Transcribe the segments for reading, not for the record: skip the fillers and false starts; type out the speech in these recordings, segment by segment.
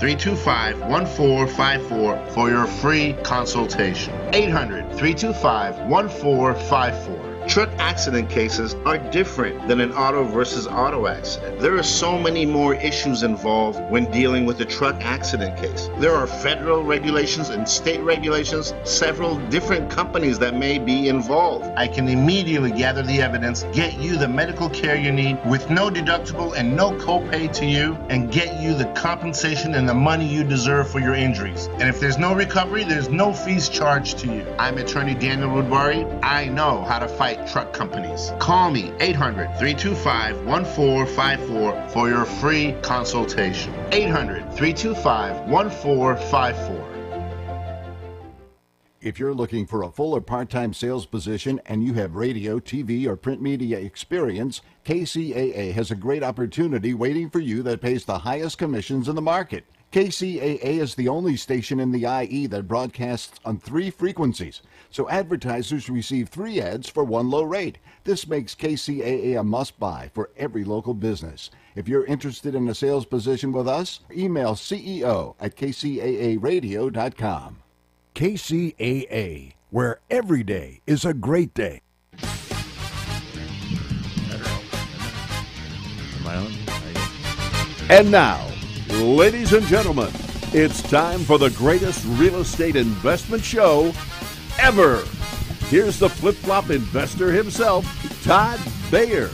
800-325-1454 for your free consultation. 800-325-1454. Truck accident cases are different than an auto versus auto accident. There are so many more issues involved when dealing with a truck accident case. There are federal regulations and state regulations, several different companies that may be involved. I can immediately gather the evidence, get you the medical care you need with no deductible and no copay to you, and get you the compensation and the money you deserve for your injuries. And if there's no recovery, there's no fees charged to you. I'm attorney Daniel Woodbury. I know how to fight truck companies. Call me 800-325-1454 for your free consultation. 800-325-1454. If you're looking for a full or part-time sales position and you have radio, TV, or print media experience, KCAA has a great opportunity waiting for you that pays the highest commissions in the market. KCAA is the only station in the IE that broadcasts on 3 frequencies, so advertisers receive 3 ads for 1 low rate. This makes KCAA a must-buy for every local business. If you're interested in a sales position with us, email CEO@kcaaradio.com. KCAA, where every day is a great day. And now, ladies and gentlemen, it's time for the greatest real estate investment show ever. Here's the flip-flop investor himself, Todd Bayer.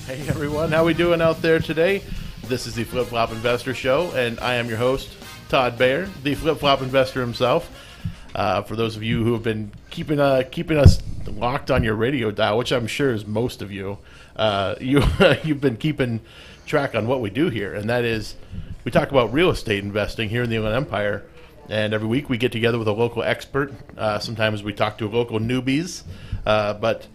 Hey everyone, how we doing out there today? This is the Flip-Flop Investor Show, and I am your host, Todd Bayer, the Flip-Flop Investor himself. For those of you who have been keeping us locked on your radio dial, which I'm sure is most of you, you've been keeping track on what we do here, and that is we talk about real estate investing here in the Inland Empire, and every week we get together with a local expert. Sometimes we talk to local newbies, but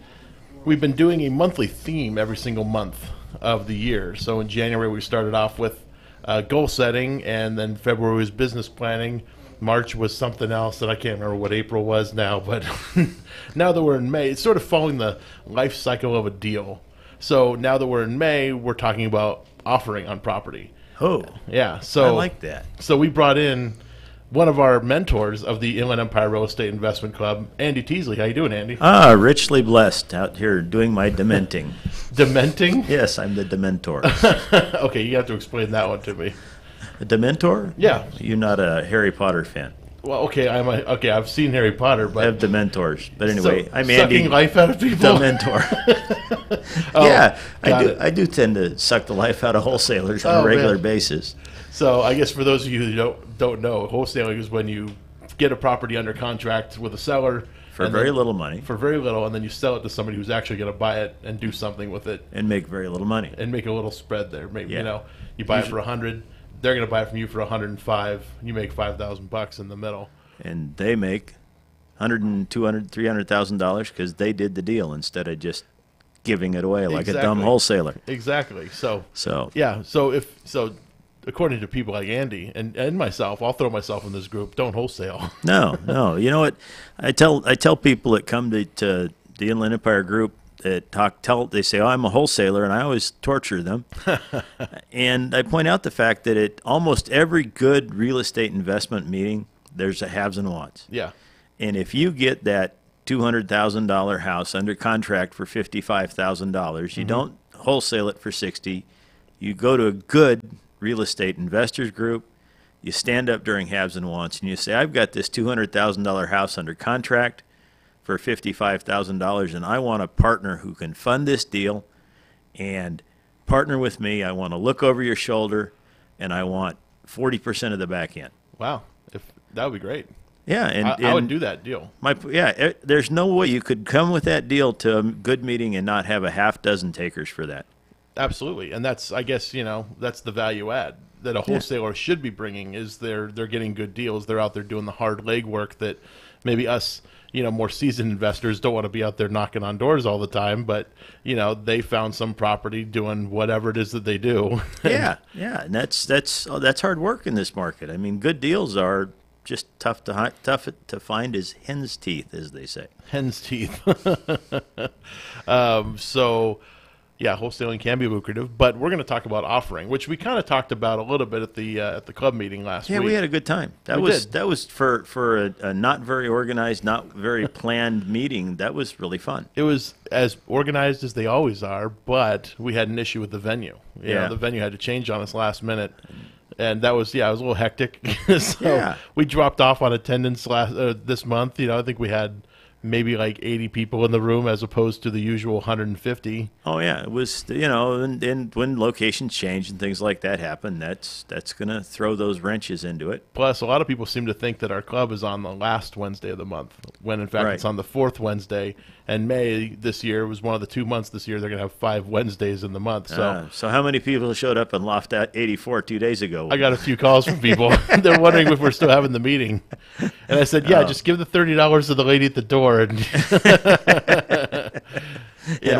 we've been doing a monthly theme every single month of the year. So in January we started off with goal setting, and then February was business planning. March was something else that I can't remember what April was now, but now that we're in May, it's sort of following the life cycle of a deal. So now that we're in May, we're talking about offering on property. Oh, yeah. So I like that. So we brought in one of our mentors of the Inland Empire Real Estate Investment Club, Andy Teasley. How you doing, Andy? Richly blessed out here doing my dementing. Dementing? Yes, I'm the dementor. Okay, you have to explain that one to me. A dementor? Yeah. You're not a Harry Potter fan. Well, okay, I've seen Harry Potter, but I have dementors. But anyway, so, I'm Andy. Sucking life out of people. Dementor. Yeah, I do tend to suck the life out of wholesalers on a regular basis. So I guess for those of you who don't know, wholesaling is when you get a property under contract with a seller for very little money. For very little, and then you sell it to somebody who's actually going to buy it and do something with it and make very little money and make a little spread there. Maybe you buy it for $100. They're going to buy it from you for $105. You make $5,000 in the middle, and they make $100,000, $200,000, $300,000 because they did the deal instead of just giving it away like a dumb wholesaler. Exactly. So yeah. So according to people like Andy and myself, I'll throw myself in this group. Don't wholesale. No. You know what? I tell people that come to the Inland Empire group that they say, "Oh, I'm a wholesaler," and I always torture them. And I point out the fact that at almost every good real estate investment meeting, there's a haves and wants. Yeah. And if you get that $200,000 house under contract for $55,000, you don't wholesale it for $60,000. You go to a good real estate investors group, you stand up during haves and wants, and you say, "I've got this $200,000 house under contract for $55,000, and I want a partner who can fund this deal and partner with me. I want to look over your shoulder, and I want 40% of the back end." Wow, that would be great. Yeah, and I would do that deal. There's no way you could come with that deal to a good meeting and not have a half dozen takers for that. Absolutely, and that's, I guess, that's the value add that a wholesaler should be bringing, is they're getting good deals. They're out there doing the hard legwork that maybe us, more seasoned investors don't want to be out there knocking on doors all the time, but they found some property doing whatever it is that they do. yeah, and that's hard work in this market. I mean, good deals are just tough to find as hen's teeth, as they say. Hen's teeth. So Yeah, wholesaling can be lucrative, but we're going to talk about offering, which we kind of talked about a little bit at the club meeting last week. Yeah, we had a good time. That was for a not very organized, not very planned meeting. That was really fun. It was as organized as they always are, but we had an issue with the venue. You know, the venue had to change on us last minute. And that was, it was a little hectic. So we dropped off on attendance this month. I think we had maybe like 80 people in the room as opposed to the usual 150. Oh, yeah. It was, and when locations change and things like that happen, that's going to throw those wrenches into it. Plus, a lot of people seem to think that our club is on the last Wednesday of the month, when in fact it's on the fourth Wednesday. And May this year was one of the 2 months this year. They're going to have 5 Wednesdays in the month. So how many people showed up in Loft 84 2 days ago? I got a few calls from people. They're wondering if we're still having the meeting. And I said, just give the $30 to the lady at the door. And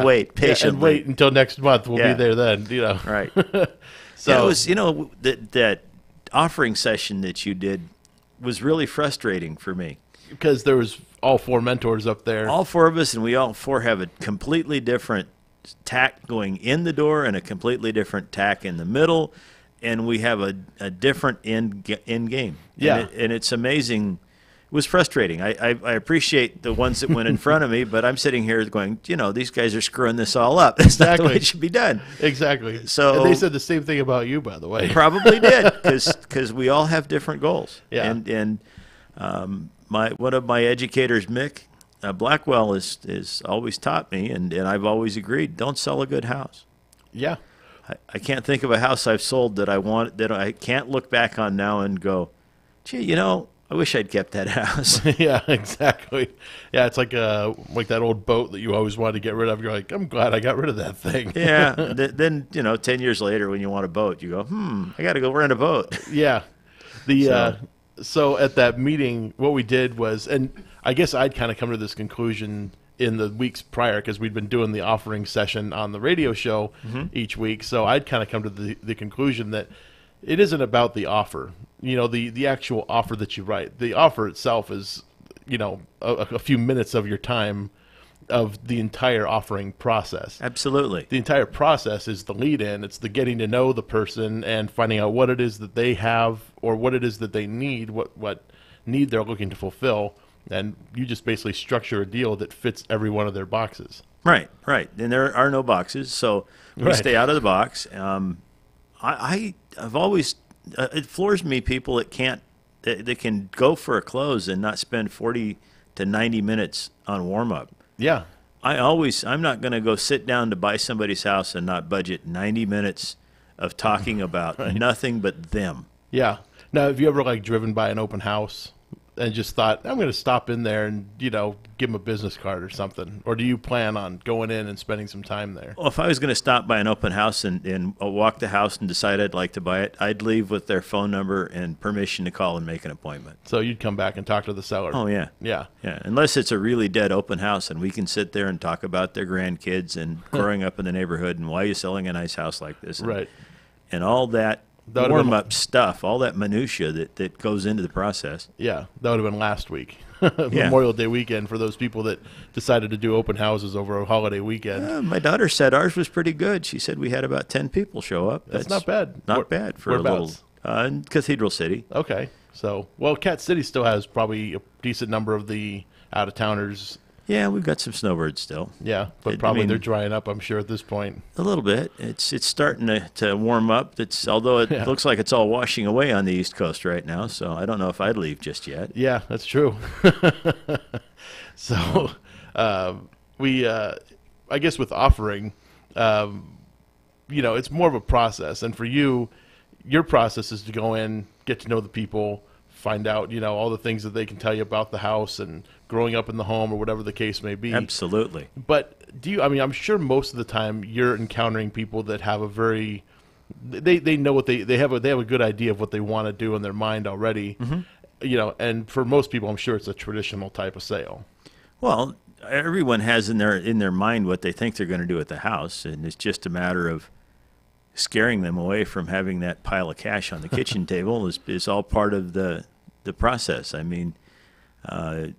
wait patiently. And wait until next month. We'll be there then. Right. So it was, that offering session that you did was really frustrating for me. Because there was all 4 mentors up there. All 4 of us, and we all 4 have a completely different tack going in the door and a completely different tack in the middle, and we have a different end game. Yeah. And it's amazing. It was frustrating. I appreciate the ones that went in front of me, but I'm sitting here going, these guys are screwing this all up. That's not the way it should be done. Exactly. So and they said the same thing about you, by the way. Probably did, because we all have different goals. Yeah. And one of my educators, Mick Blackwell, is always taught me, and I've always agreed, don't sell a good house. Yeah. I can't think of a house I've sold that I can't look back on now and go, gee, I wish I'd kept that house. Yeah, exactly. Yeah, it's like that old boat that you always wanted to get rid of. You're like, I'm glad I got rid of that thing. Yeah. Then 10 years later, when you want a boat, you go, I got to go rent a boat. Yeah. So at that meeting, what we did was, and I guess I'd kind of come to this conclusion in the weeks prior, because we'd been doing the offering session on the radio show each week. So I'd kind of come to the conclusion that it isn't about the offer. The actual offer that you write. The offer itself is, a few minutes of your time of the entire offering process. Absolutely. The entire process is the lead-in. It's the getting to know the person and finding out what it is that they have or what it is that they need, what need they're looking to fulfill. And you just basically structure a deal that fits every one of their boxes. Right. And there are no boxes, so we stay out of the box. I've always it floors me people that can go for a close and not spend 40 to 90 minutes on warm up. Yeah. I'm not going to go sit down to buy somebody's house and not budget 90 minutes of talking about nothing but them. Yeah. Now, have you ever driven by an open house and just thought, I'm going to stop in there and, give them a business card or something? Or do you plan on going in and spending some time there? Well, if I was going to stop by an open house and walk the house and decide I'd like to buy it, I'd leave with their phone number and permission to call and make an appointment. So you'd come back and talk to the seller? Oh, yeah. Yeah. Yeah, unless it's a really dead open house and we can sit there and talk about their grandkids and growing up in the neighborhood and why you're selling a nice house like this. Right. And all that warm-up stuff, all that minutia that goes into the process. Yeah, that would have been last week. Memorial Day weekend for those people that decided to do open houses over a holiday weekend. My daughter said ours was pretty good. She said we had about 10 people show up. That's not bad. Not bad for a little in Cathedral City. Okay. So, Cat City still has probably a decent number of the out-of-towners. Yeah, we've got some snowbirds still. Yeah, but they're drying up, I'm sure, at this point. A little bit. It's starting to warm up. Although it looks like it's all washing away on the East Coast right now, so I don't know if I'd leave just yet. Yeah, that's true. So, I guess with offering, it's more of a process. And for you, your process is to go in, get to know the people, find out, all the things that they can tell you about the house and growing up in the home or whatever the case may be. Absolutely. But I'm sure most of the time you're encountering people that have they know what they have a good idea of what they want to do in their mind already. And for most people, I'm sure it's a traditional type of sale. Well, everyone has in their mind what they think they're going to do at the house, and it's just a matter of scaring them away from having that pile of cash on the kitchen table is all part of the process. I mean,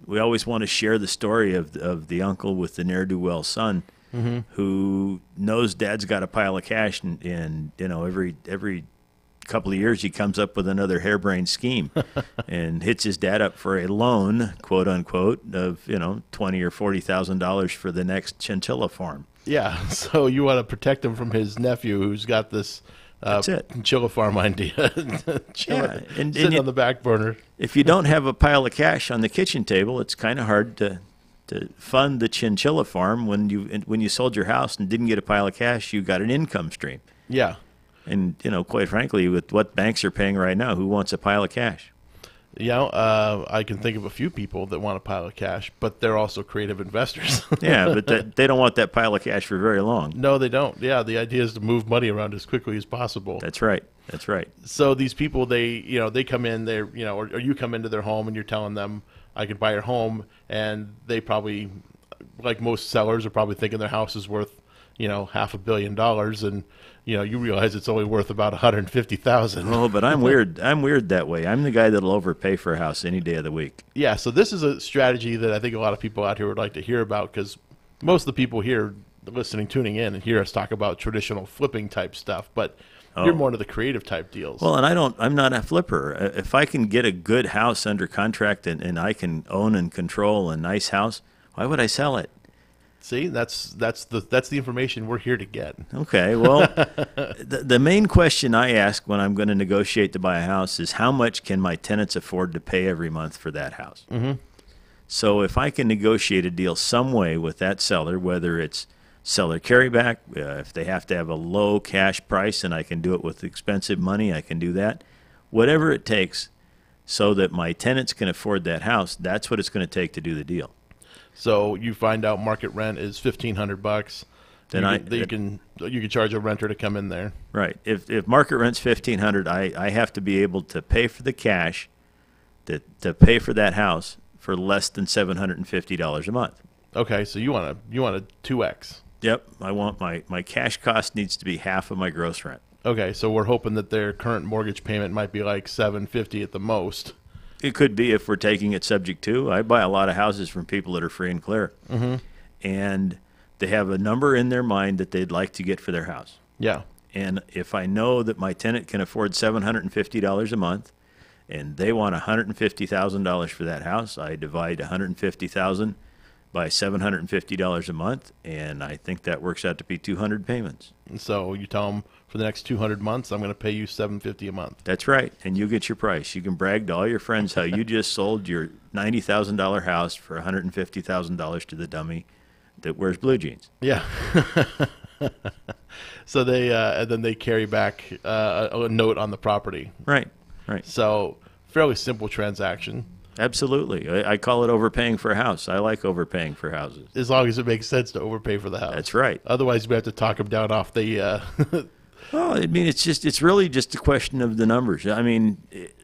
we always want to share the story of the uncle with the ne'er-do-well son, who knows dad's got a pile of cash, and every couple of years he comes up with another harebrained scheme and hits his dad up for a loan, quote unquote, of $20,000 or $40,000 for the next chinchilla farm. Yeah, so you want to protect him from his nephew who's got this chinchilla farm idea. Sitting on the back burner. If you don't have a pile of cash on the kitchen table, it's kind of hard to fund the chinchilla farm. When you sold your house and didn't get a pile of cash, you got an income stream. Yeah. And, quite frankly, with what banks are paying right now, who wants a pile of cash? I can think of a few people that want a pile of cash, but they're also creative investors. Yeah, but they don't want that pile of cash for very long. No, they don't. Yeah, the idea is to move money around as quickly as possible. That's right. That's right. So these people, they come in, or you come into their home and you're telling them, I can buy your home, and they probably, like most sellers, are probably thinking their house is worth, $500 million, and you realize it's only worth about $150,000. Oh, but I'm weird. I'm weird that way. I'm the guy that'll overpay for a house any day of the week. Yeah, so this is a strategy that I think a lot of people out here would like to hear about, because most of the people here tuning in and hear us talk about traditional flipping type stuff, but you're more into the creative type deals. Well, and I'm not a flipper. If I can get a good house under contract and I can own and control a nice house, why would I sell it? See, that's the information we're here to get. Okay, well, the main question I ask when I'm going to negotiate to buy a house is how much can my tenants afford to pay every month for that house? Mm-hmm. So if I can negotiate a deal some way with that seller, whether it's seller carryback, if they have to have a low cash price and I can do it with expensive money, I can do that. Whatever it takes so that my tenants can afford that house, that's what it's going to take to do the deal. So you find out market rent is $1,500. Then you can charge a renter to come in there. Right. If market rent's $1,500, I have to be able to pay for the cash to pay for that house for less than $750 a month. Okay, so you want a 2x. Yep. I want my cash cost needs to be half of my gross rent. Okay, so we're hoping that their current mortgage payment might be like $750 at the most. It could be if we're taking it subject to. I buy a lot of houses from people that are free and clear. Mm-hmm. And they have a number in their mind that they'd like to get for their house. Yeah. And if I know that my tenant can afford $750 a month and they want $150,000 for that house, I divide $150,000 by $750 a month, and I think that works out to be 200 payments. And so you tell them for the next 200 months, I'm going to pay you $750 a month. That's right, and you get your price. You can brag to all your friends how you just sold your $90,000 house for $150,000 to the dummy that wears blue jeans. Yeah. So they and then they carry back a note on the property. Right. So fairly simple transaction. Absolutely. I call it overpaying for a house. I like overpaying for houses. As long as it makes sense to overpay for the house. That's right. Otherwise, we have to talk them down off the... Well, I mean, it's really just a question of the numbers. I mean,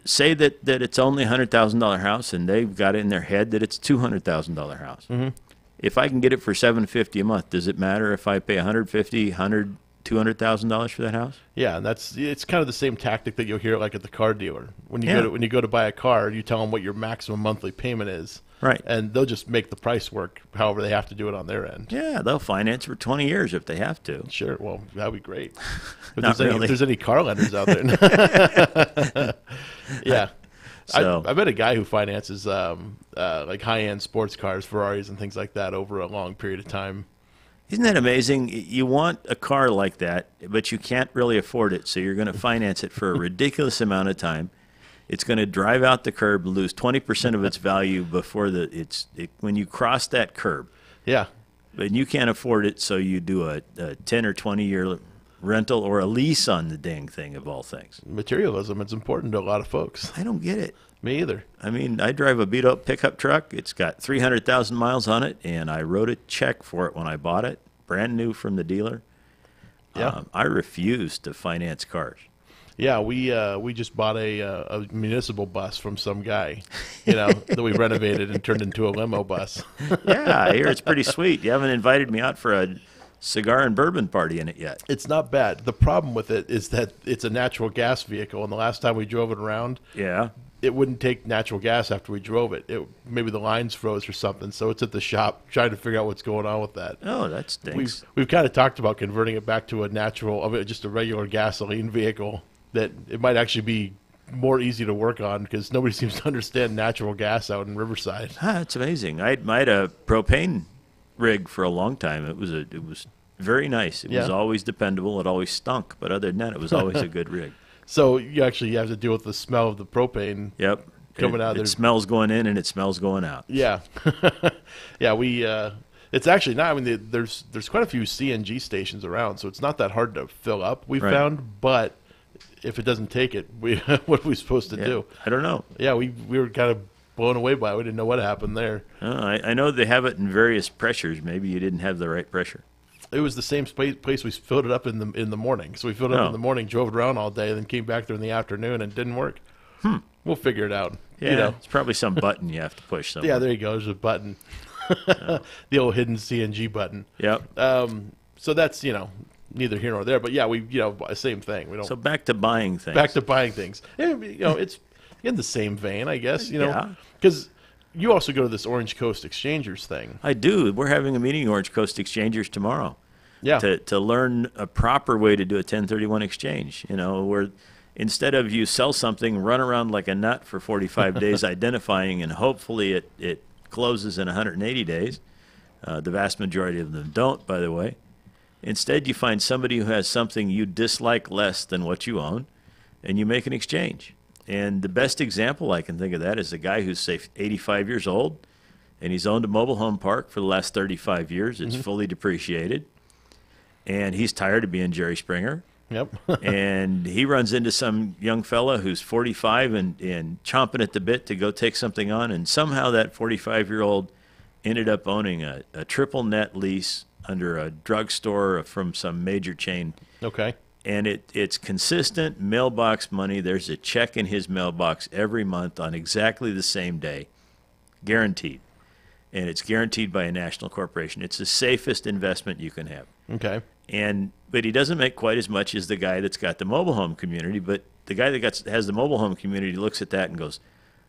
say that it's only a $100,000 house and they've got it in their head that it's a $200,000 house. Mm-hmm. If I can get it for $750 a month, does it matter if I pay $150,000, $200,000 for that house? Yeah, and it's kind of the same tactic that you'll hear like at the car dealer. When you go to buy a car, you tell them what your maximum monthly payment is. Right. And they'll just make the price work however they have to do it on their end. Yeah, they'll finance for 20 years if they have to. Sure. Well, that'd be great. Not really. If there's any car lenders out there. Yeah. So, I bet a guy who finances like high-end sports cars, Ferraris and things like that over a long period of time. Isn't that amazing? You want a car like that, but you can't really afford it, so you're going to finance it for a ridiculous amount of time. It's going to drive out the curb, lose 20% of its value before when you cross that curb. Yeah. But you can't afford it, so you do a 10 or 20-year rental or a lease on the dang thing, of all things. Materialism, it's important to a lot of folks. I don't get it. Me either. I mean, I drive a beat-up pickup truck. It's got 300,000 miles on it, and I wrote a check for it when I bought it, brand new from the dealer. Yeah. I refuse to finance cars. Yeah, we just bought a municipal bus from some guy, that we renovated and turned into a limo bus. Yeah, I hear it's pretty sweet. You haven't invited me out for a cigar and bourbon party in it yet. It's not bad. The problem with it is that it's a natural gas vehicle, and the last time we drove it around, yeah, it wouldn't take natural gas after we drove it. Maybe the lines froze or something, so it's at the shop trying to figure out what's going on with that. Oh, that stinks. We've kind of talked about converting it back to a natural, just a regular gasoline vehicle. That it might actually be more easy to work on because nobody seems to understand natural gas out in Riverside. That's amazing. I had a propane rig for a long time. It was very nice. It was always dependable. It always stunk, but other than that, it was always a good rig. So you have to deal with the smell of the propane. Yep. Coming out. It smells going in and it smells going out. Yeah. Yeah, it's actually not, I mean, there's quite a few CNG stations around, so it's not that hard to fill up, we found, but if it doesn't take it, what are we supposed to do? I don't know. Yeah, we were kind of blown away by it. We didn't know what happened there. I know they have it in various pressures. Maybe you didn't have the right pressure. It was the same place we filled it up in the morning. So we filled it up in the morning, drove it around all day, and then came back there in the afternoon, and it didn't work. We'll figure it out. Yeah, it's probably some button you have to push somewhere. Yeah, there you go. There's a button. The old hidden CNG button. Yep. So that's, neither here nor there. But yeah, same thing. We don't. So back to buying things. Back to buying things. It's in the same vein, I guess. Because you also go to this Orange Coast Exchangers thing. I do. We're having a meeting, Orange Coast Exchangers, tomorrow. Yeah. To learn a proper way to do a 1031 exchange. Where instead of you sell something, run around like a nut for 45 days identifying, and hopefully it closes in 180 days. The vast majority of them don't, by the way. Instead, you find somebody who has something you dislike less than what you own, and you make an exchange. And the best example I can think of that is a guy who's, say, 85 years old, and he's owned a mobile home park for the last 35 years. It's fully depreciated. And he's tired of being Jerry Springer. Yep. And he runs into some young fella who's 45 and chomping at the bit to go take something on, and somehow that 45-year-old ended up owning a triple net lease under a drugstore from some major chain. Okay. And it's consistent mailbox money. There's a check in his mailbox every month on exactly the same day, guaranteed. And it's guaranteed by a national corporation. It's the safest investment you can have. Okay. But he doesn't make quite as much as the guy that's got the mobile home community. But the guy that has the mobile home community looks at that and goes,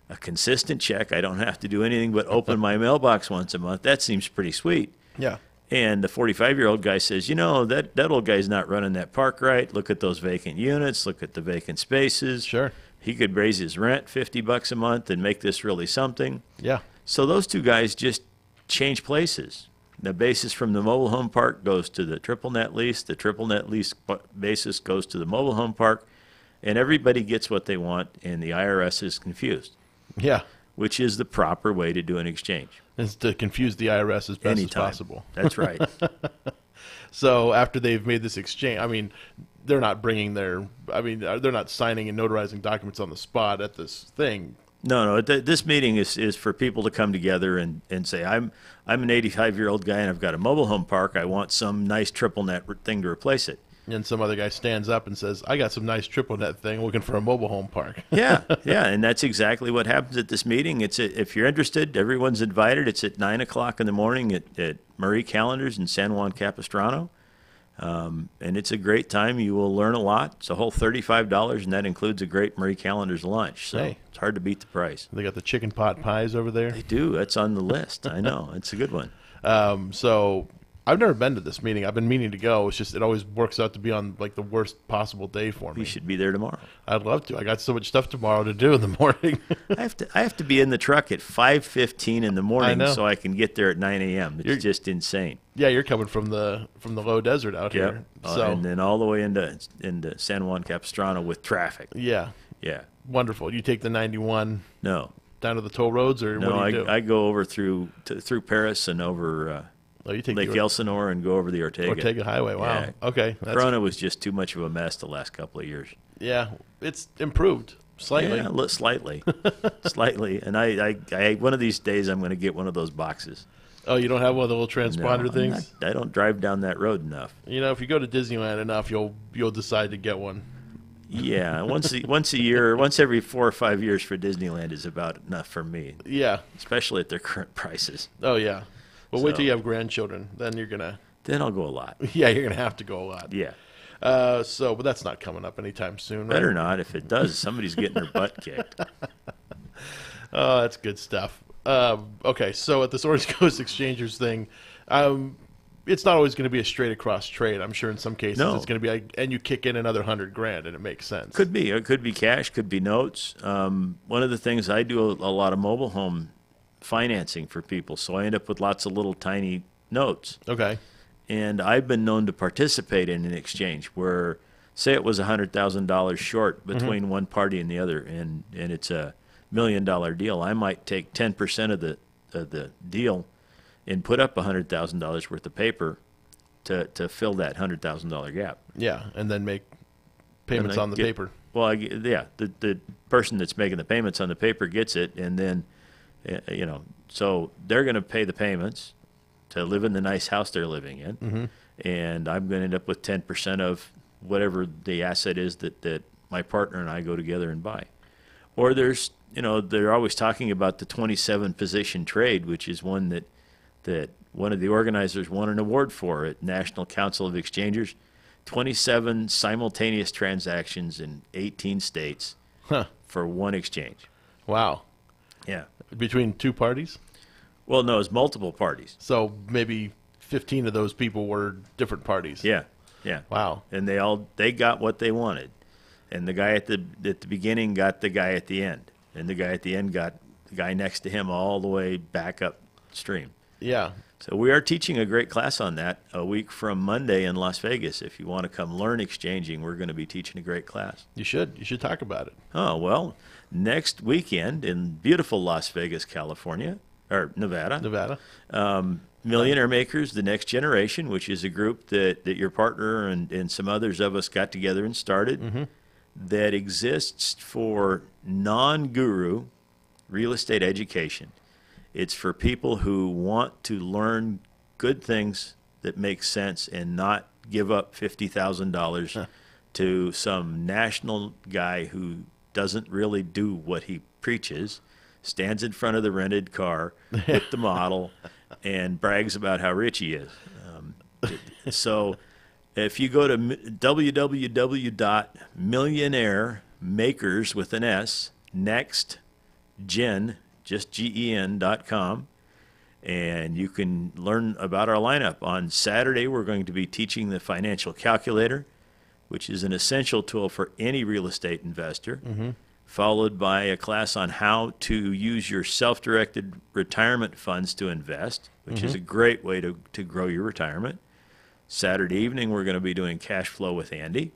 a consistent check. I don't have to do anything but open my mailbox once a month. That seems pretty sweet. Yeah. And the 45-year-old guy says, that old guy's not running that park right. Look at those vacant units. Look at the vacant spaces. Sure. He could raise his rent $50 a month and make this really something. Yeah. So those two guys just change places. The basis from the mobile home park goes to the triple net lease. The triple net lease basis goes to the mobile home park. And everybody gets what they want, and the IRS is confused. Yeah. Which is the proper way to do an exchange. Is to confuse the IRS as best Anytime. as possible. That's right. So after they've made this exchange, they're not they're not signing and notarizing documents on the spot at this thing. No. This meeting is for people to come together and say, I'm an 85-year-old guy and I've got a mobile home park. I want some nice triple net thing to replace it. And some other guy stands up and says, I got some nice triple net thing looking for a mobile home park. Yeah, and that's exactly what happens at this meeting. If you're interested, everyone's invited. It's at 9 o'clock in the morning at Marie Callender's in San Juan Capistrano. And it's a great time. You will learn a lot. It's a whole $35, and that includes a great Marie Callender's lunch. So It's hard to beat the price. They got the chicken pot pies over there. They do. That's on the list. I know. It's a good one. So I've never been to this meeting. I've been meaning to go. It's just it always works out to be on the worst possible day for me. You should be there tomorrow. I'd love to. I got so much stuff tomorrow to do in the morning. I have to be in the truck at 5:15 in the morning so I can get there at 9 a.m. It's just insane. Yeah, you're coming from the low desert out here. So and then all the way into San Juan Capistrano with traffic. Yeah. Yeah. Wonderful. You take the 91 No. down to the toll roads, or No, what do you do? I go over through Paris and over you take Lake Elsinore and go over the Ortega Highway. Wow. Yeah. Okay. Corona was just too much of a mess the last couple of years. Yeah, it's improved slightly. Yeah, slightly, slightly. And I one of these days I'm going to get one of those boxes. Oh, you don't have one of the little transponder No, things? I don't drive down that road enough. If you go to Disneyland enough, you'll decide to get one. Yeah, once a year, once every 4 or 5 years for Disneyland is about enough for me. Yeah. Especially at their current prices. Oh yeah. Well, wait till you have grandchildren. Then you're gonna. Then I'll go a lot. Yeah, you're gonna have to go a lot. Yeah. But that's not coming up anytime soon. Right? Better not. If it does, somebody's getting their butt kicked. Oh, that's good stuff. Okay, so at this Orange Coast Exchangers thing, it's not always going to be a straight across trade. I'm sure in some cases No. it's going to be, like, and you kick in another $100,000 and it makes sense. Could be. It could be cash, could be notes. One of the things I do a lot of mobile home financing for people, so I end up with lots of little tiny notes. Okay. And I've been known to participate in an exchange where, say it was $100,000 short between one party and the other, and it's a $1 million deal. I might take 10% of the deal and put up $100,000 worth of paper to fill that $100,000 gap. Yeah, and then make payments on the paper. Well, the person that's making the payments on the paper gets it, and then, so they're going to pay the payments to live in the nice house they're living in, and I'm going to end up with 10% of whatever the asset is that my partner and I go together and buy. Or there's, they're always talking about the 27 position trade, which is one that one of the organizers won an award for at National Council of Exchangers. 27 simultaneous transactions in 18 states for one exchange. Wow. Yeah. Between two parties? Well, no, it's multiple parties. So maybe 15 of those people were different parties. Yeah. Yeah. Wow. And they got what they wanted. And the guy at the beginning got the guy at the end. And the guy at the end got the guy next to him all the way back upstream. Yeah. So we are teaching a great class on that a week from Monday in Las Vegas. If you want to come learn exchanging, we're going to be teaching a great class. You should talk about it. Oh, well, next weekend in beautiful Las Vegas, California, or Nevada. Millionaire Makers, the Next Generation, which is a group that your partner and some others of us got together and started, that exists for non-guru real estate education. It's for people who want to learn good things that make sense and not give up $50,000 to some national guy who doesn't really do what he preaches, stands in front of the rented car with the model, and brags about how rich he is. So if you go to www.millionairemakers with an S, next gen, just GEN.com, and you can learn about our lineup. On Saturday, we're going to be teaching the financial calculator, which is an essential tool for any real estate investor, followed by a class on how to use your self-directed retirement funds to invest, which is a great way to grow your retirement. Saturday evening, we're going to be doing Cash Flow with Andy,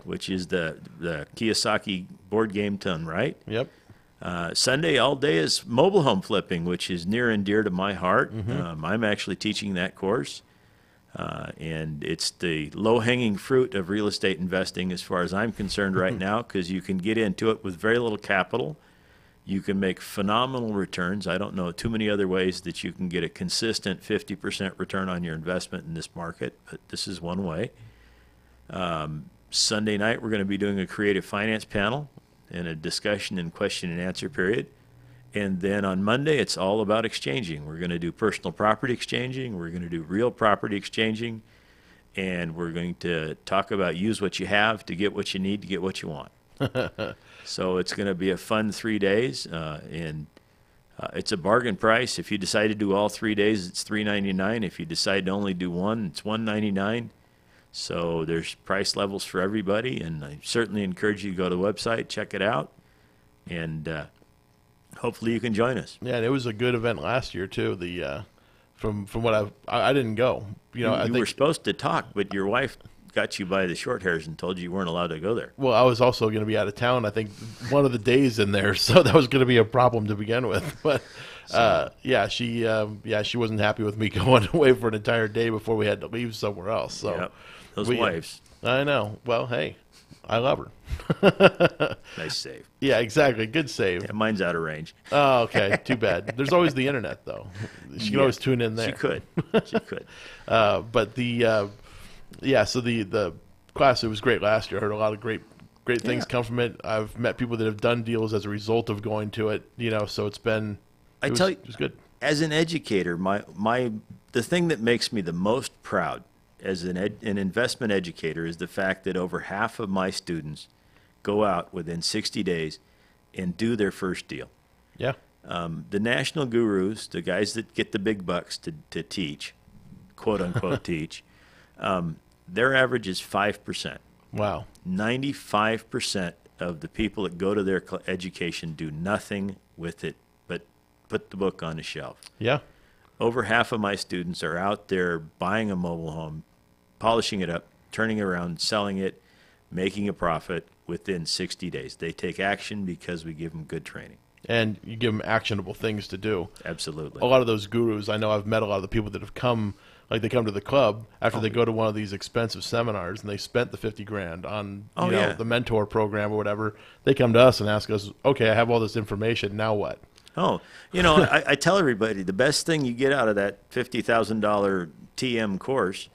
which is the Kiyosaki board game done right. Yep. Sunday all day is mobile home flipping, which is near and dear to my heart. I'm actually teaching that course, and it's the low-hanging fruit of real estate investing as far as I'm concerned right now, because you can get into it with very little capital. You can make phenomenal returns. I don't know too many other ways that you can get a consistent 50% return on your investment in this market, but this is one way. Sunday night, we're going to be doing a creative finance panel and a discussion and question and answer period. And then on Monday, it's all about exchanging. We're going to do personal property exchanging. We're going to do real property exchanging. And we're going to talk about use what you have to get what you need to get what you want. So it's going to be a fun 3 days. And it's a bargain price. If you decide to do all 3 days, it's $3.99. If you decide to only do one, it's $1.99. So there's price levels for everybody, and I certainly encourage you to go to the website, check it out, and hopefully you can join us. Yeah, and it was a good event last year too. The from what I didn't go. You were supposed to talk, but your wife got you by the short hairs and told you weren't allowed to go there. Well, I was also going to be out of town, I think, one of the days in there, so that was going to be a problem to begin with. But she wasn't happy with me going away for an entire day before we had to leave somewhere else. So. Yep. Those wives. I know. Well, hey, I love her. Nice save. Yeah, exactly. Good save. Yeah, mine's out of range. Oh, okay. Too bad. There's always the internet, though. She can always tune in there. She could. But the class, it was great last year. I heard a lot of great things come from it. I've met people that have done deals as a result of going to it. So it was good. As an educator, the thing that makes me the most proud as an investment educator is the fact that over half of my students go out within 60 days and do their first deal. Yeah. The national gurus, the guys that get the big bucks to teach, quote unquote teach, their average is 5%. Wow. 95% of the people that go to their education do nothing with it but put the book on the shelf. Yeah. Over half of my students are out there buying a mobile home, polishing it up, turning it around, selling it, making a profit within 60 days. They take action because we give them good training. And you give them actionable things to do. Absolutely. A lot of those gurus, I know I've met a lot of the people that have come, like they come to the club after they go to one of these expensive seminars and they spent the $50,000 on the mentor program or whatever. They come to us and ask us, okay, I have all this information, now what? Oh, I tell everybody the best thing you get out of that $50,000 TM course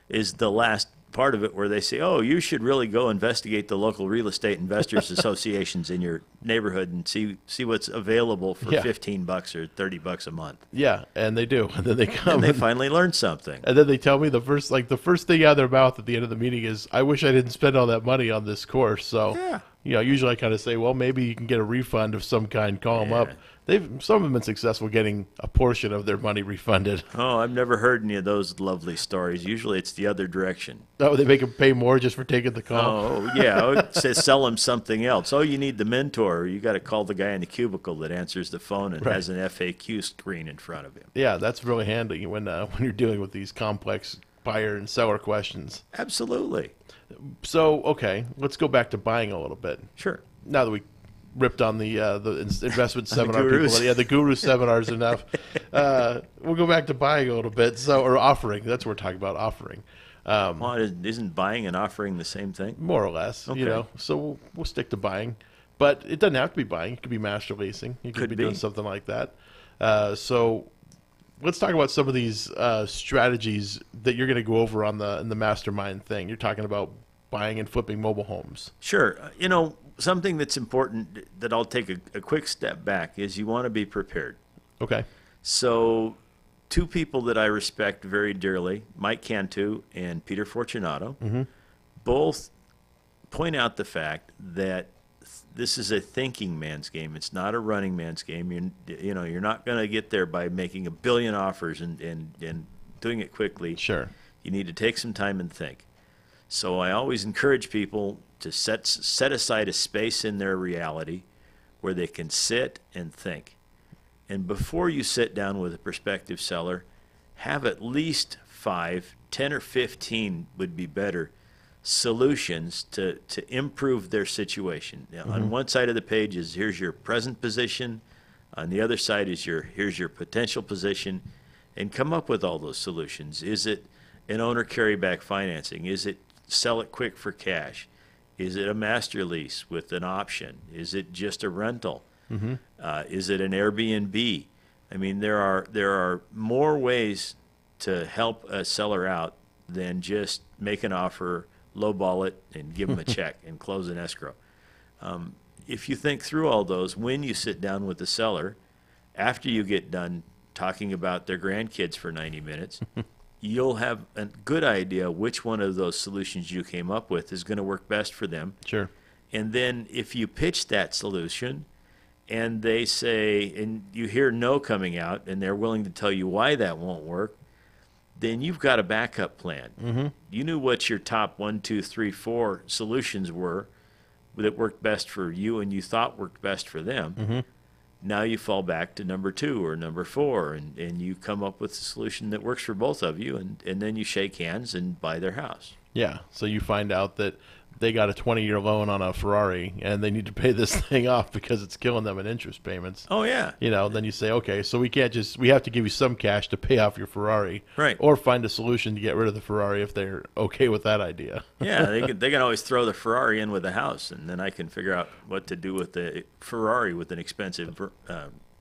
is the last part of it where they say, oh, you should really go investigate the local real estate investors associations in your neighborhood and see what's available for $15 or $30 a month. Yeah, and they do. And then they come and they finally learn something. And then they tell me the first thing out of their mouth at the end of the meeting is, I wish I didn't spend all that money on this course. So, usually I kind of say, well, maybe you can get a refund of some kind, call them up. Some of them have been successful getting a portion of their money refunded. Oh, I've never heard any of those lovely stories. Usually it's the other direction. Oh, they make them pay more just for taking the call? Oh, yeah. I would say sell them something else. Oh, you need the mentor. You got to call the guy in the cubicle that answers the phone and has an FAQ screen in front of him. Yeah, that's really handy when you're dealing with these complex buyer and seller questions. Absolutely. So, okay, let's go back to buying a little bit. Sure. Now that we ripped on the investment seminar people. Yeah, the guru seminars enough. We'll go back to buying a little bit. Or offering. That's what we're talking about, offering. Well, isn't buying and offering the same thing? More or less, okay. So we'll stick to buying. But it doesn't have to be buying. It could be master leasing. You could be doing something like that. So let's talk about some of these strategies that you're going to go over in the mastermind thing. You're talking about buying and flipping mobile homes. Sure. Something that's important that I'll take a quick step back is you want to be prepared. Okay. So two people that I respect very dearly, Mike Cantu and Peter Fortunato, both point out the fact that this is a thinking man's game. It's not a running man's game. You're not going to get there by making 1 billion offers and doing it quickly. Sure. You need to take some time and think. So I always encourage people to set aside a space in their reality where they can sit and think. And before you sit down with a prospective seller, have at least 5, 10 or 15 would be better, solutions to improve their situation. Now, on one side of the page is here's your present position. On the other side is here's your potential position. And come up with all those solutions. Is it an owner carryback financing? Is it sell it quick for cash? Is it a master lease with an option? Is it just a rental? Is it an Airbnb? I mean, there are more ways to help a seller out than just make an offer, lowball it, and give them a check and close an escrow. If you think through all those, when you sit down with the seller, after you get done talking about their grandkids for 90 minutes, you'll have a good idea which one of those solutions you came up with is going to work best for them. Sure. And then if you pitch that solution and they say, and you hear no coming out and they're willing to tell you why that won't work, then you've got a backup plan. You knew what your top 1, 2, 3, 4 solutions were that worked best for you and you thought worked best for them. Now you fall back to number 2 or number 4, and you come up with a solution that works for both of you, and then you shake hands and buy their house. Yeah, so you find out that they got a 20-year loan on a Ferrari, and they need to pay this thing off because it's killing them in interest payments. Oh, yeah. Then you say, okay, so we have to give you some cash to pay off your Ferrari. Right. Or find a solution to get rid of the Ferrari if they're okay with that idea. Yeah, they can always throw the Ferrari in with the house, and then I can figure out what to do with the Ferrari with an expensive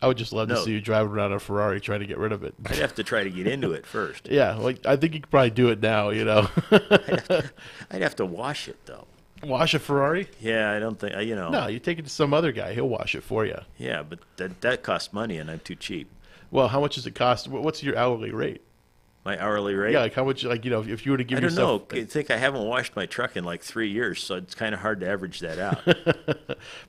I would just love to see you driving around a Ferrari trying to get rid of it. I'd have to try to get into it first. Yeah, I think you could probably do it now, I'd have to wash it, though. Wash a Ferrari? Yeah, I don't think, No, you take it to some other guy. He'll wash it for you. Yeah, but that costs money, and I'm too cheap. Well, how much does it cost? What's your hourly rate? My hourly rate? Yeah, like how much, like, if you were to give I don't yourself... know. I think I haven't washed my truck in like 3 years, so it's kind of hard to average that out.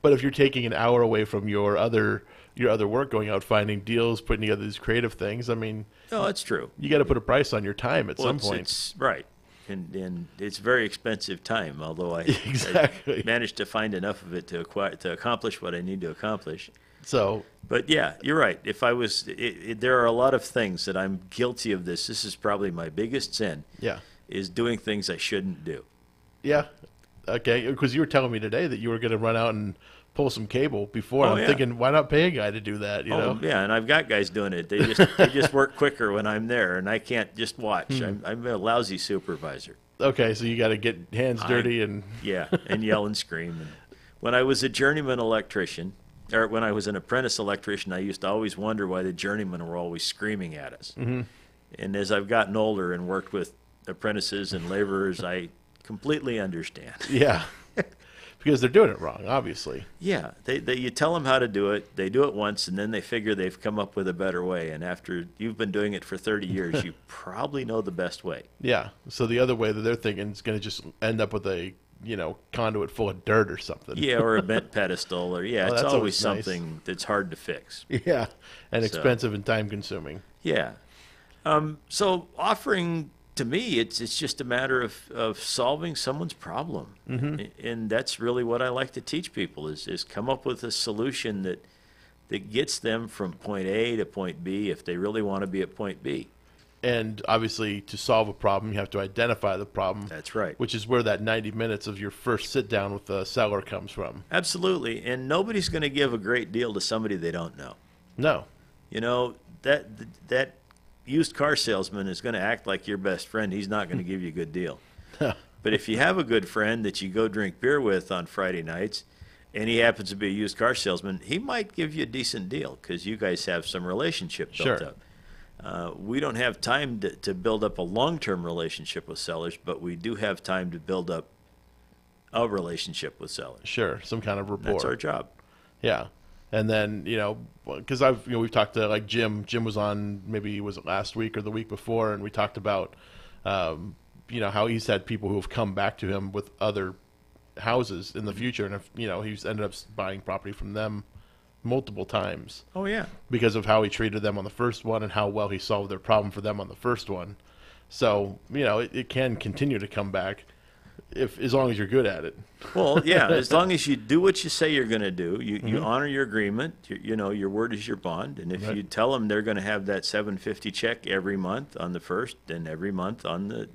But if you're taking an hour away from your other work, going out finding deals, putting together these creative things, I mean... No, that's true. You got to put a price on your time at some point. It's right. And it's very expensive time, although I managed to find enough of it to accomplish what I need to accomplish. So, but yeah, you're right. If I was, there are a lot of things that I'm guilty of this. This is probably my biggest sin. Yeah, is doing things I shouldn't do. Yeah, okay. Because you were telling me today that you were going to run out and pull some cable before. Oh, I'm thinking, why not pay a guy to do that? You know? Yeah, and I've got guys doing it. They just work quicker when I'm there, and I can't just watch. I'm a lousy supervisor. Okay, so you got to get hands dirty and and yell and scream. And when I was a journeyman electrician, or when I was an apprentice electrician, I used to always wonder why the journeymen were always screaming at us. Mm-hmm. And as I've gotten older and worked with apprentices and laborers, I completely understand. Yeah. Because they're doing it wrong, obviously. Yeah, you tell them how to do it, they do it once, and then they figure they've come up with a better way. And after you've been doing it for 30 years, you probably know the best way. Yeah, so the other way that they're thinking is going to just end up with a conduit full of dirt or something. Yeah, or a bent pedestal, or it's always something nice. that's hard to fix. Yeah, and expensive and time-consuming. Yeah. So offering... To me, it's just a matter of solving someone's problem, and that's really what I like to teach people is come up with a solution that gets them from point A to point B if they really want to be at point B. And obviously, to solve a problem, you have to identify the problem. That's right. Which is where that 90 minutes of your first sit down with the seller comes from. Absolutely, and nobody's going to give a great deal to somebody they don't know. No. That used car salesman is going to act like your best friend. He's not going to give you a good deal. But if you have a good friend that you go drink beer with on Friday nights, and he happens to be a used car salesman, he might give you a decent deal because you guys have some relationship built up. We don't have time to build up a long-term relationship with sellers, but we do have time to build up a relationship with sellers. Sure, some kind of rapport. That's our job. Yeah. And then, because we've talked to like Jim. Jim was on, maybe was it last week or the week before, and we talked about, how he's had people who have come back to him with other houses in the future, and he's ended up buying property from them multiple times. Oh yeah, because of how he treated them on the first one and how well he solved their problem for them on the first one. So it can continue to come back. As long as you're good at it. Well, yeah, as long as you do what you say you're going to do, you honor your agreement. Your word is your bond, and if you tell them they're going to have that $750 check every month on the 1st, and every month on the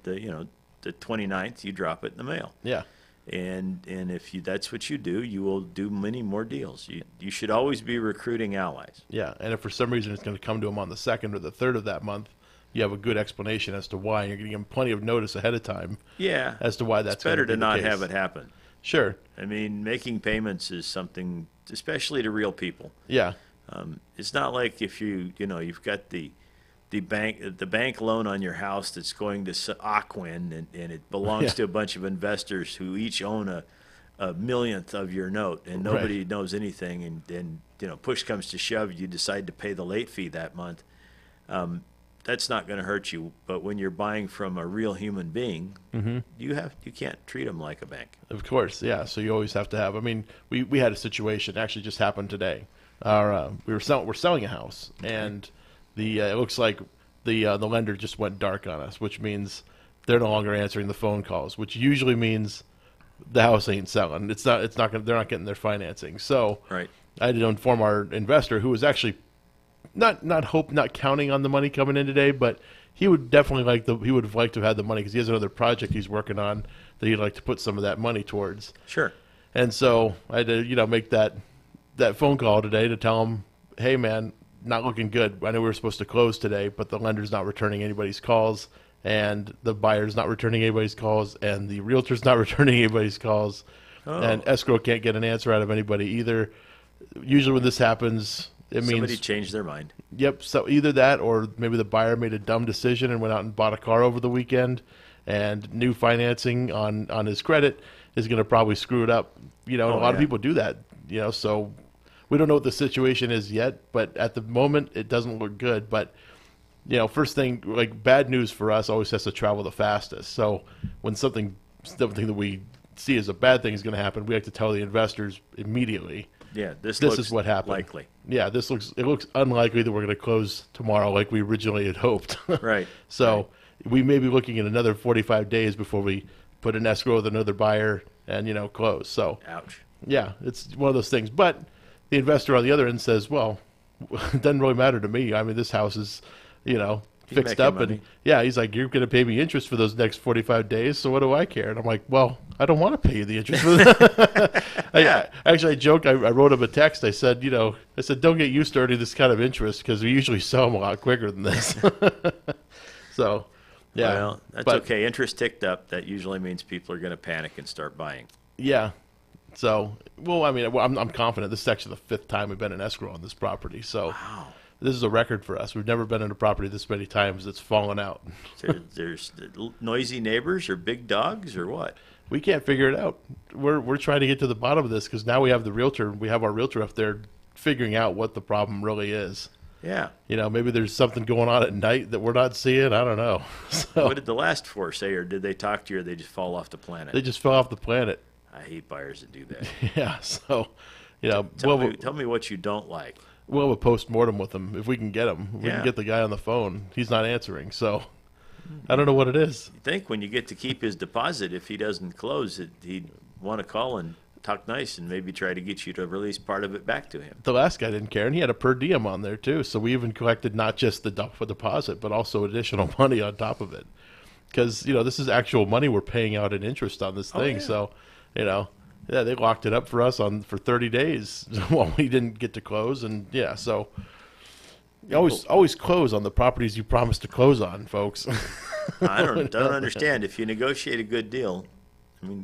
29th, you drop it in the mail. Yeah. And if that's what you do, you will do many more deals. You should always be recruiting allies. Yeah, and if for some reason it's going to come to them on the 2nd or the 3rd of that month, you have a good explanation as to why. You're going to give them plenty of notice ahead of time. Yeah, as to why that's it's better to not case. have it happen. Sure. I mean, making payments is something, especially to real people. Yeah. It's not like if you've got the bank loan on your house that's going to Aquin and it belongs to a bunch of investors who each own a millionth of your note, and nobody knows anything, and push comes to shove, you decide to pay the late fee that month. That's not going to hurt you, but when you're buying from a real human being, you can't treat them like a bank. Of course, yeah. So you always have to have. I mean, we had a situation actually just happened today. We're selling a house, and it looks like the lender just went dark on us, which means they're no longer answering the phone calls, which usually means the house ain't selling. They're not getting their financing. So right. I had to inform our investor, who was actually not counting on the money coming in today, but he would definitely he would have liked to have had the money because he has another project he's working on that he'd like to put some of that money towards. Sure. And so I had to make that phone call today to tell him, hey man, not looking good. I know we were supposed to close today, but the lender's not returning anybody's calls, and the buyer's not returning anybody's calls, and the realtor's not returning anybody's calls, and escrow can't get an answer out of anybody either. Usually when this happens, it means somebody changed their mind. Yep. So either that, or maybe the buyer made a dumb decision and went out and bought a car over the weekend, and new financing on his credit is going to probably screw it up. And a lot of people do that. So we don't know what the situation is yet, but at the moment it doesn't look good. But first thing, like bad news for us always has to travel the fastest. So when something that we see as a bad thing is going to happen, we have to tell the investors immediately. Yeah, this is what happened. Likely. Yeah, it looks unlikely that we're going to close tomorrow like we originally had hoped. Right. So we may be looking at another 45 days before we put an escrow with another buyer and close. So ouch. Yeah, it's one of those things. But the investor on the other end says, well, it doesn't really matter to me. I mean, this house is, fixed up. Money. And yeah, he's like, you're going to pay me interest for those next 45 days. So what do I care? And I'm like, well, I don't want to pay you the interest for that. Actually, I joked. I wrote him a text. I said, don't get used to earning this kind of interest because we usually sell them a lot quicker than this. So, yeah. Well, that's okay. Interest ticked up. That usually means people are going to panic and start buying. Yeah. So, I'm confident. This is actually the fifth time we've been in escrow on this property. So, wow. This is a record for us. We've never been in a property this many times that's fallen out. There's noisy neighbors or big dogs or what? We can't figure it out. We're trying to get to the bottom of this because now we have the realtor. We have our realtor up there figuring out what the problem really is. Yeah. Maybe there's something going on at night that we're not seeing. I don't know. So, what did the last four say, or did they talk to you, or they just fall off the planet? They just fell off the planet. I hate buyers that do that. Yeah. So, tell me what you don't like. We'll have a post-mortem with him if we can get him. We can get the guy on the phone. He's not answering, so I don't know what it is. You think when you get to keep his deposit, if he doesn't close, he'd want to call and talk nice and maybe try to get you to release part of it back to him. The last guy didn't care, and he had a per diem on there too, so we even collected not just the deposit, but also additional money on top of it. Because, this is actual money we're paying out in interest on this thing, so, yeah, they locked it up for us for 30 days while we didn't get to close, and yeah, so you always close on the properties you promised to close on, folks. I don't understand. If you negotiate a good deal,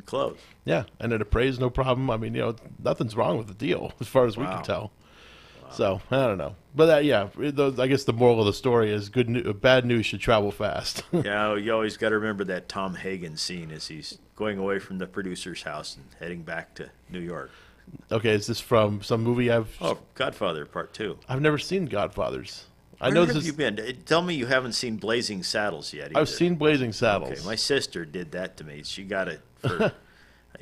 close. Yeah, and it appraised no problem. Nothing's wrong with the deal as far as we can tell. Wow. So I don't know, but I guess the moral of the story is bad news should travel fast. Yeah, you always got to remember that Tom Hagen scene as he's going away from the producer's house and heading back to New York. Okay, is this from some movie Godfather Part 2. I've never seen Godfathers. Where have you been? Tell me you haven't seen Blazing Saddles yet either. I've seen Blazing Saddles. Okay, my sister did that to me. She got it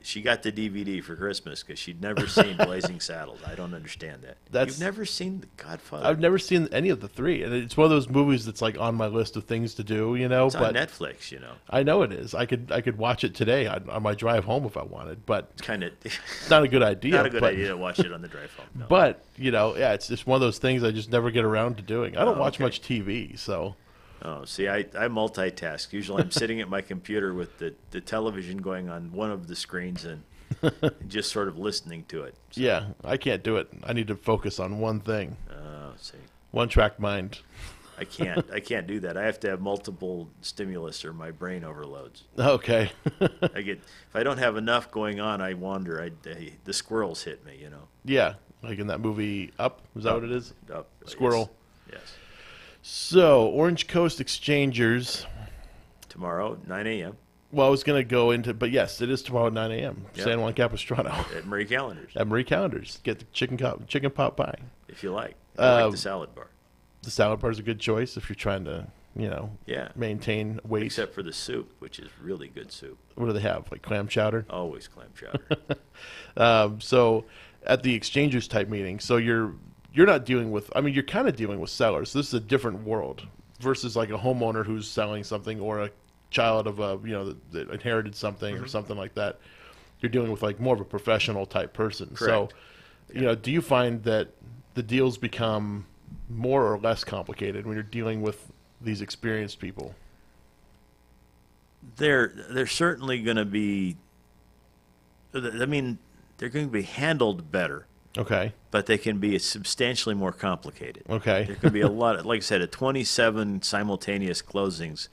she got the DVD for Christmas because she'd never seen Blazing Saddles. I don't understand that. You've never seen The Godfather? I've never seen any of the three, and it's one of those movies that's like on my list of things to do. It's on Netflix. I know it is. I could watch it today on my drive home if I wanted, but it's kind of it's not a good idea. Not a good idea to watch it on the drive home. No. But it's just one of those things I just never get around to doing. I don't watch much TV, so. Oh, see, I multitask. Usually I'm sitting at my computer with the television going on one of the screens and just sort of listening to it. So. Yeah, I can't do it. I need to focus on one thing. Oh, see. One-track mind. I can't do that. I have to have multiple stimulus or my brain overloads. Okay. If I don't have enough going on, I wander. The squirrels hit me, Yeah, like in that movie Up. Is that what it is? Up. Squirrel. Yes. So, Orange Coast Exchangers. Tomorrow, 9 a.m. Well, I was going to go into, but yes, it is tomorrow at 9 a.m. Yep. San Juan Capistrano. At Marie Callender's. At Marie Callender's. Get the chicken pot pie. If you like. I like the salad bar. The salad bar is a good choice if you're trying to, maintain weight. Except for the soup, which is really good soup. What do they have? Like clam chowder? Always clam chowder. So, at the Exchangers type meeting, so you're not dealing with, you're kind of dealing with sellers. This is a different world versus like a homeowner who's selling something or a child of that inherited something or something like that. You're dealing with like more of a professional type person. Correct. So, do you find that the deals become more or less complicated when you're dealing with these experienced people? They're certainly going to be, they're going to be handled better. Okay. But they can be substantially more complicated. Okay. There can be a lot of, like I said, 27 simultaneous closings.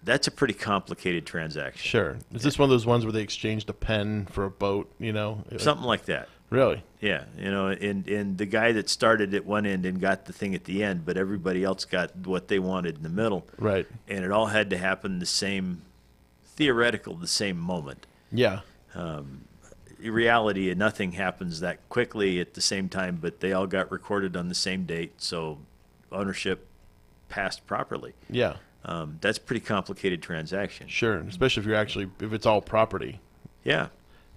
That's a pretty complicated transaction. Sure. Is this one of those ones where they exchanged a pen for a boat, Something like that. Really? Yeah. And the guy that started at one end and got the thing at the end, but everybody else got what they wanted in the middle. Right. And it all had to happen the same moment. Yeah. In reality, nothing happens that quickly at the same time, but they all got recorded on the same date, so ownership passed properly. Yeah. That's a pretty complicated transaction. Sure, especially if it's all property. Yeah.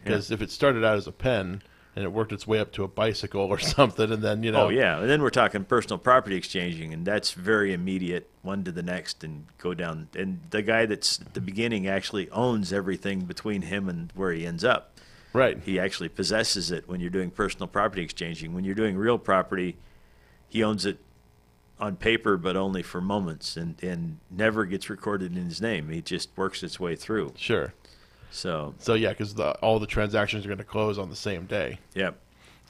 Because if it started out as a pen and it worked its way up to a bicycle or something, and then, Oh, yeah. And then we're talking personal property exchanging, and that's very immediate, one to the next, and go down. And the guy that's at the beginning actually owns everything between him and where he ends up. Right. He actually possesses it when you're doing personal property exchanging. When you're doing real property, he owns it on paper, but only for moments, and never gets recorded in his name. He just works its way through. Sure. So yeah, because all the transactions are going to close on the same day. Yep.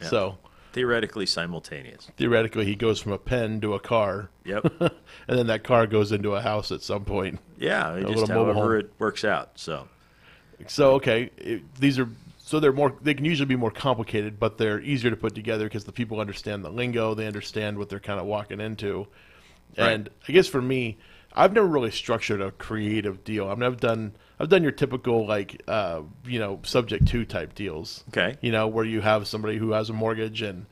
So theoretically simultaneous. Theoretically, he goes from a pen to a car. Yep. And then that car goes into a house at some point. Yeah, A just little mobile however home. it works out. So okay, they can usually be more complicated, but they're easier to put together because the people understand the lingo, they understand what they're kind of walking into. Right. And I guess for me, I've never really structured a creative deal. I've done your typical subject to type deals. Okay. Where you have somebody who has a mortgage and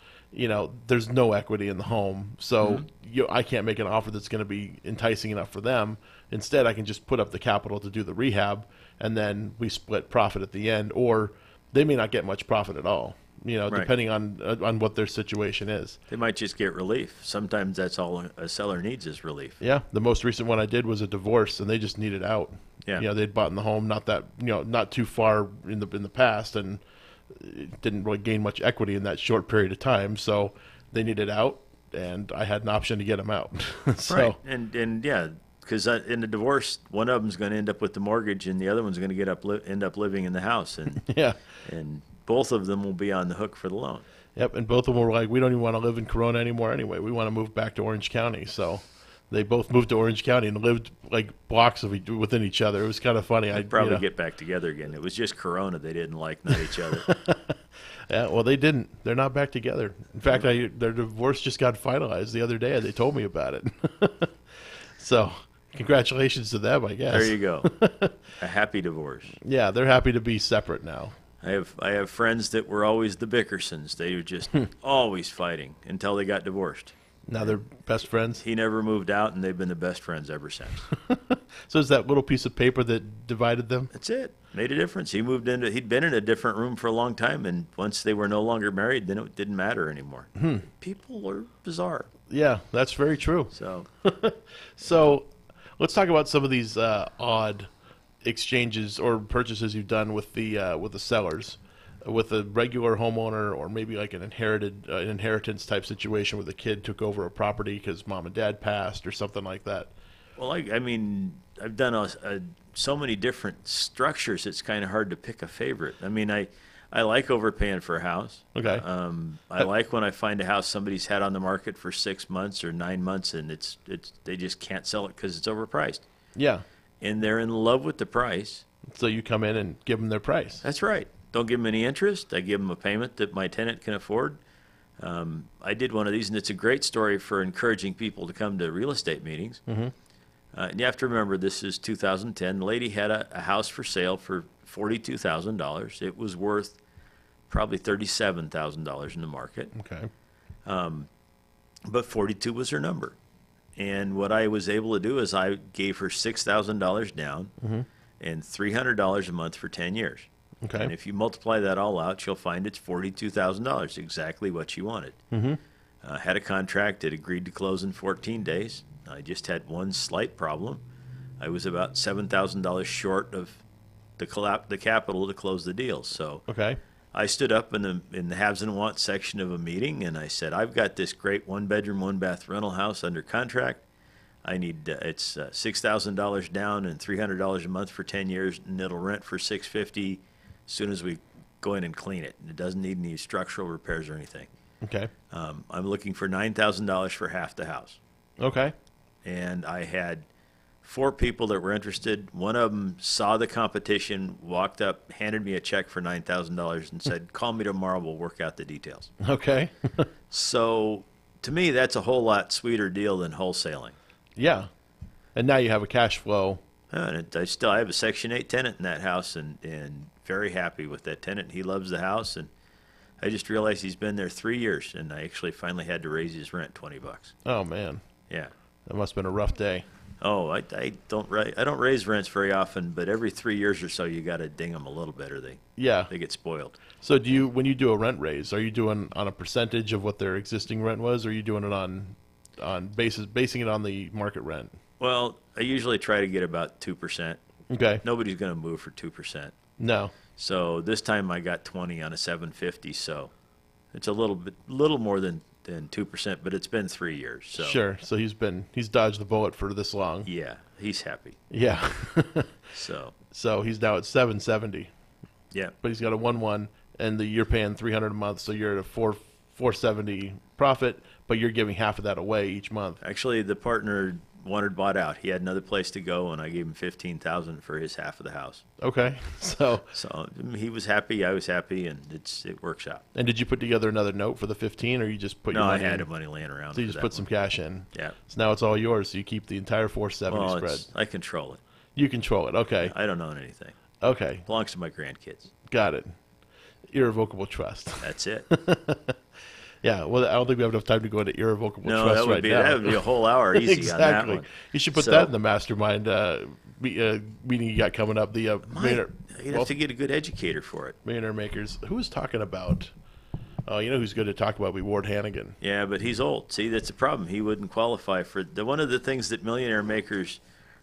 there's no equity in the home, so I can't make an offer that's going to be enticing enough for them. Instead, I can just put up the capital to do the rehab, and then we split profit at the end, or they may not get much profit at all, Right. depending on what their situation is. they might just get relief. Sometimes that's all a seller needs is relief. Yeah, the most recent one I did was a divorce, and they just needed out. Yeah. They'd bought in the home not too far in the past, and it didn't really gain much equity in that short period of time, so they needed out, and I had an option to get them out. So, Right. And yeah, because in the divorce, one of them's going to end up with the mortgage, and the other one's going to end up living in the house, and yeah. and both of them will be on the hook for the loan. Yep, and both of them were like, we don't even want to live in Corona anymore anyway. We want to move back to Orange County. So they both moved to Orange County and lived like blocks within each other. It was kind of funny. They'd probably get back together again. It was just Corona they didn't like, not each other. Yeah, well, they didn't. They're not back together. In fact, their divorce just got finalized the other day. They told me about it. So congratulations to them, I guess. There you go. A happy divorce. Yeah, they're happy to be separate now. I have friends that were always the Bickersons. They were just always fighting until they got divorced. Now they're best friends. He never moved out, and they've been the best friends ever since. So is that little piece of paper that divided them? That's it. Made a difference. He'd been in a different room for a long time, and once they were no longer married, then it didn't matter anymore. People are bizarre. Yeah, that's very true. So So let's talk about some of these odd exchanges or purchases you've done with the sellers, with a regular homeowner, or maybe like an inheritance type situation where the kid took over a property because mom and dad passed or something like that. well, I mean, I've done so many different structures. It's kind of hard to pick a favorite. I mean, I like overpaying for a house. Okay. I like when I find a house somebody's had on the market for 6 months or 9 months, and they just can't sell it because it's overpriced, Yeah. and they're in love with the price. So you come in and give them their price. That's right. Don't give them any interest. I give them a payment that my tenant can afford. I did one of these, and it's a great story for encouraging people to come to real estate meetings. Mm-hmm. And you have to remember, this is 2010. The lady had a house for sale for $42,000. It was worth probably $37,000 in the market. Okay. But 42 was her number. And what I was able to do is I gave her $6,000 down and $300 a month for 10 years. Okay. And if you multiply that all out, you'll find it's $42,000, exactly what she wanted. Had a contract that agreed to close in 14 days. I just had one slight problem. I was about $7,000 short of the capital to close the deal. So Okay. I stood up in the haves and wants section of a meeting, and I said, I've got this great 1-bedroom, 1-bath rental house under contract. I need it's $6,000 down and $300 a month for 10 years, and it'll rent for $650 as soon as we go in and clean it. It doesn't need any structural repairs or anything. Okay. I'm looking for $9,000 for half the house. Okay. And I had 4 people that were interested. One of them saw the competition, walked up, handed me a check for $9,000 and said, call me tomorrow, we'll work out the details. Okay. So to me, that's a whole lot sweeter deal than wholesaling. Yeah. And now you have a cash flow. And I have a Section 8 tenant in that house, and very happy with that tenant. He loves the house, and I just realized he's been there 3 years, and I actually finally had to raise his rent $20. Oh, man. Yeah. That must have been a rough day. Oh, I don't raise rents very often, but every 3 years or so you got to ding them a little bit, or they get spoiled. So when you do a rent raise, are you doing on a percentage of what their existing rent was, or are you doing it on basing it on the market rent? Well, I usually try to get about 2%. Okay. Nobody's going to move for 2%. No. So this time I got 20 on a 750, so it's a little more than 2%, but it's been 3 years. So Sure. So he's dodged the bullet for this long. yeah, he's happy. Yeah. So he's now at 770, yeah, but he's got a 1-1, and you're paying $300 a month, so you're at a 470 profit, but you're giving half of that away each month. actually the partner wanted bought out. He had another place to go, and I gave him $15,000 for his half of the house. Okay. So he was happy, I was happy, and it works out. And did you put together another note for the 15, or you just put No, your I money had in? the money laying around. So you for just that put some one. cash in. Yeah. So now it's all yours. So you keep the entire 470 Well, spread. I control it. You control it. Okay. I don't own anything. Okay. Belongs to my grandkids. Got it. Irrevocable trust. That's it. Yeah. Well, I don't think we have enough time to go into irrevocable No, trust that would right be now. that would be a whole hour easy Exactly. on that one. You should put So- that in the mastermind meeting you got coming up. The You'd have to get a good educator for it. Millionaire Makers. Who was talking about? Oh, you know who's good to talk about? Ward Hannigan. Yeah, but he's old. See, that's the problem. He wouldn't qualify for one of the things that Millionaire Makers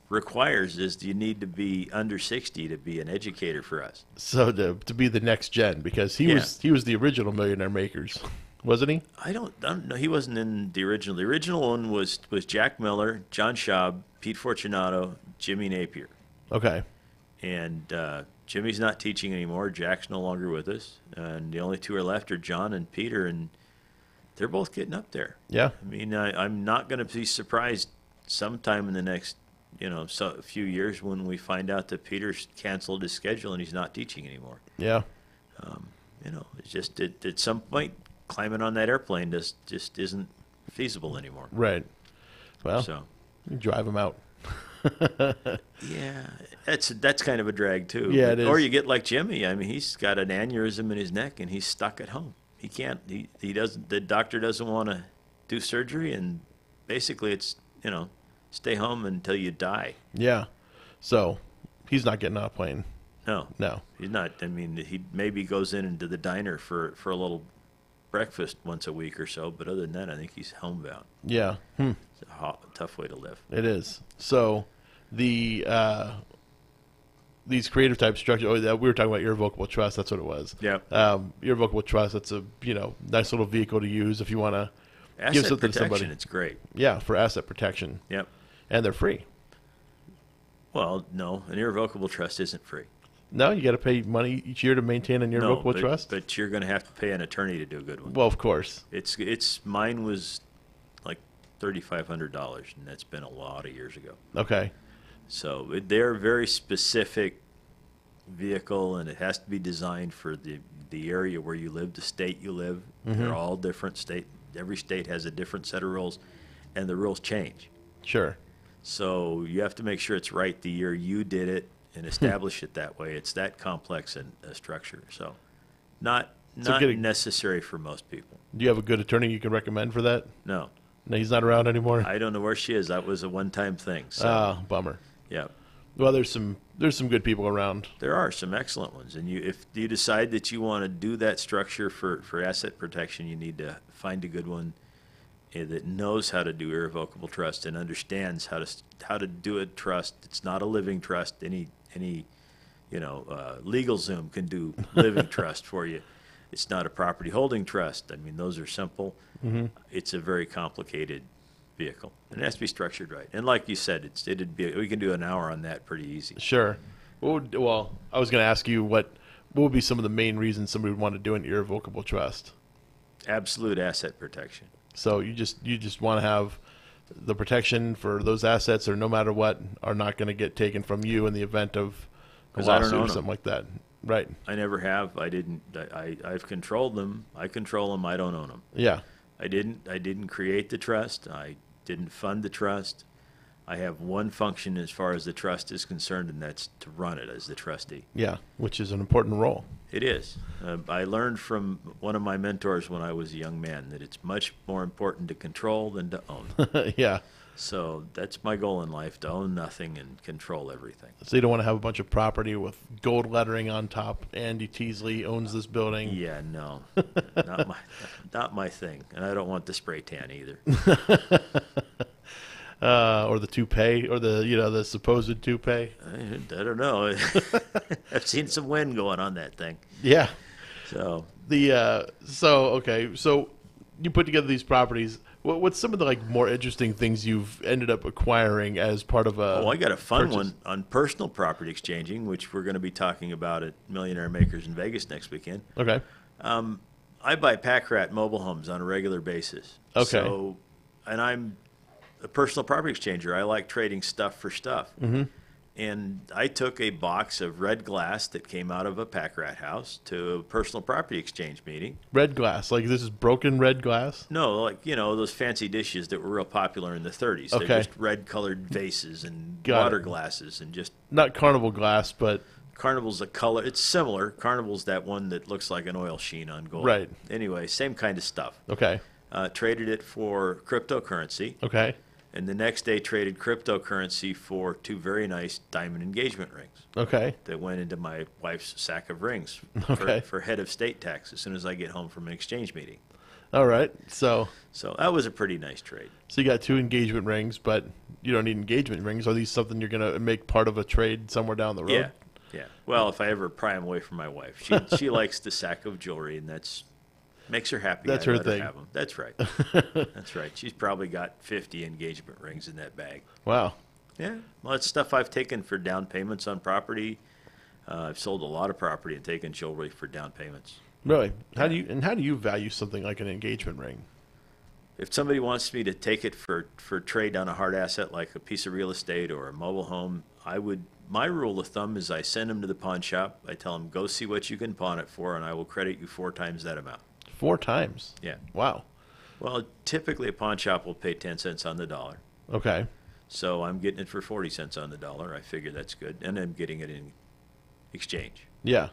requires is you need to be under 60 to be an educator for us. So to be the next gen, because he was the original Millionaire Makers, wasn't he? I don't know. He wasn't in the original. The original one was Jack Miller, John Schaub, Pete Fortunato, Jimmy Napier. Okay. And Jimmy's not teaching anymore. Jack's no longer with us. And the only two are left are John and Peter, and they're both getting up there. Yeah. I mean, I'm not going to be surprised sometime in the next, a few years when we find out that Peter's canceled his schedule and he's not teaching anymore. Yeah. It's just at some point, climbing on that airplane just isn't feasible anymore. Right. Well, So, you drive him out. yeah, that's kind of a drag too. Yeah, it is. Or you get like Jimmy. I mean, he's got an aneurysm in his neck and he's stuck at home. He can't. He doesn't. The doctor doesn't want to do surgery, and basically, it's stay home until you die. Yeah. So he's not getting on a plane. No, No. he's not. I mean, he maybe goes into the diner for a little breakfast once a week or so, but other than that, I think he's homebound. Yeah. It's a tough way to live. It is. So these creative type structure. We were talking about irrevocable trust. That's what it was. Yep. Irrevocable trust. That's a nice little vehicle to use if you want to give Asset something to protection, somebody. it's great. Yeah, for asset protection, Yep. and they're free. Well, no, an irrevocable trust isn't free. No, you got to pay money each year to maintain an irrevocable trust. But you're going to have to pay an attorney to do a good one. Well, of course. It's mine was like $3,500, and that's been a lot of years ago. Okay. So they're a very specific vehicle, and it has to be designed for the area where you live, the state you live. Mm-hmm. They're all different state. Every state has a different set of rules, and the rules change. Sure. So you have to make sure it's right the year you did it and establish it that way. It's that complex a structure. So not necessary for most people. Do you have a good attorney you can recommend for that? No. No, he's not around anymore. I don't know where she is. That was a one-time thing. So, Bummer. yeah. Well, there's some good people around. There are some excellent ones. And if you decide that you want to do that structure for asset protection, you need to find a good one that knows how to do irrevocable trust and understands how to do a trust. It's not a living trust. Any LegalZoom can do living trust for you. It's not a property holding trust. I mean, those are simple. Mm-hmm. It's a very complicated vehicle, and it has to be structured right. And like you said, we can do an hour on that pretty easy. Sure. Well, I was going to ask you what would be some of the main reasons somebody would want to do an irrevocable trust. Absolute asset protection. So you just want to have the protection for those assets, or no matter what, are not going to get taken from you in the event of a 'Cause I don't lawsuit own or 'em. something like that. Right. I never have. I didn't. I've controlled them. I control them. I don't own them. Yeah. I didn't create the trust. I didn't fund the trust. I have one function as far as the trust is concerned, and that's to run it as the trustee. Yeah, which is an important role. It is. I learned from one of my mentors when I was a young man that it's much more important to control than to own. Yeah. So that's my goal in life, to own nothing and control everything. So you don't want to have a bunch of property with gold lettering on top. Andy Teasley owns this building. Yeah, no, not my thing. And I don't want the spray tan either. Or the toupee, or the supposed toupee. I don't know. I've seen some wind going on that thing. Yeah. So So you put together these properties. What's some of the more interesting things you've ended up acquiring as part of a? Oh, I got a fun purchase? one on personal property exchanging, which we're going to be talking about at Millionaire Makers in Vegas next weekend. Okay. I buy pack rat mobile homes on a regular basis. Okay. So, and I'm a personal property exchanger. I like trading stuff for stuff. Mm-hmm. And I took a box of red glass that came out of a pack rat house to a personal property exchange meeting. Red glass, this is broken red glass? No, those fancy dishes that were real popular in the 30s. Okay. They're just red-colored vases and Got water it. glasses and just... Not carnival glass, but Carnival's a color. It's similar. Carnival's that one that looks like an oil sheen on gold. Right. Anyway, same kind of stuff. okay. Traded it for cryptocurrency. Okay. And the next day traded cryptocurrency for 2 very nice diamond engagement rings Okay. that went into my wife's sack of rings Okay. for head of state tax as soon as I get home from an exchange meeting. All right. So that was a pretty nice trade. you got 2 engagement rings, but you don't need engagement rings. Are these something you're going to make part of a trade somewhere down the road? Yeah. Yeah. Well, if I ever pry them away from my wife, she likes the sack of jewelry, and that's makes her happy. That's I her let thing. Her have 'em. That's right. That's right. She's probably got 50 engagement rings in that bag. Wow. Yeah. Well, it's stuff I've taken for down payments on property. I've sold a lot of property and taken jewelry for down payments. Really? How do you value something like an engagement ring? If somebody wants me to take it for trade on a hard asset like a piece of real estate or a mobile home, my rule of thumb is I send them to the pawn shop. I tell them, go see what you can pawn it for, and I will credit you 4 times that amount. 4 times? Yeah. Wow. Well, typically a pawn shop will pay 10 cents on the dollar. Okay. So I'm getting it for 40 cents on the dollar. I figure that's good. And I'm getting it in exchange. Yeah.